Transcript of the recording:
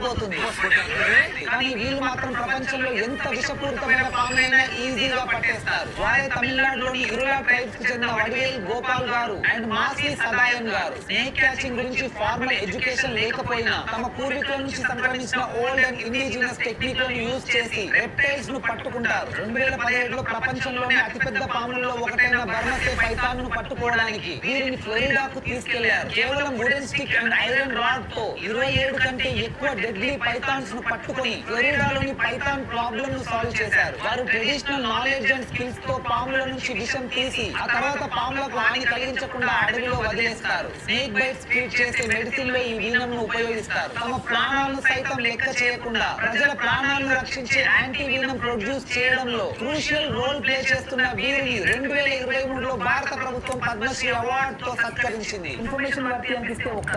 చనిపోతుంది. కానీ వీళ్ళు మాత్రం ప్రపంచంలో ఎంత విషపూరితమైన పామునైనా ఈజీగా పట్టేస్తారు. వారే తమిళనాడులోని ఇరులా ట్రైబ్స్ కు చెందిన వడివేల్ గోపాల్ గారు అండ్ మాస్లీ సదాయన్ గారు. స్నేక్ క్యాచింగ్ గురించి ఫార్మల్ ఎడ్యుకేషన్ లేకపోయినా తమ పూర్వీకుల నుంచి సంక్రమించిన ఓల్డ్ అండ్ ఇండిజినస్ టెక్నిక్ లను యూజ్ చేసి రెప్టైల్స్ ను పట్టుకుంటారు. 2017లో ప్రపంచంలోని అతిపెద్ద పాములలో ఒకటైన బర్మసే పైథాన్ ను పట్టుకోవడానికి వీరిని ఫ్లోరిడాకు తీసుకెళ్లారు. కేవలం wooden stick and iron rod తో 27 కంటే ఎక్కువ డెడ్లీ పైథాన్స్ ను పట్టుకొని ఫ్లోరిడాలోని పైథాన్ ప్రాబ్లం ను సాల్వ్ చేశారు. వారు ట్రెడిషనల్ నాలెడ్జ్ అండ్ స్కిల్స్ తో పాముల నుంచి విషం తీసి ఆ తర్వాత పాములకు హాని కలిగించకుండా అడవిలో వదిలేస్తారు. స్నేక్ బైట్స్ ట్రీట్ చేసే మెడిసిన్ లో ఈ వీనం ను ఉపయోగిస్తారు. తమ ప్రాణాలను సైతం లెక్క చేయకుండా ప్రజల ప్రాణాలను రక్షించే యాంటీ వీనం ప్రొడ్యూస్ చేయడంలో క్రూషియల్ రోల్ ప్లే చేస్తున్న వీరిని 2023లో భారత ప్రభుత్వం పద్మశ్రీ అవార్డు తో సత్కరించింది. ఇన్ఫర్మేషన్ వర్తి అనిపిస్తే ఒక్క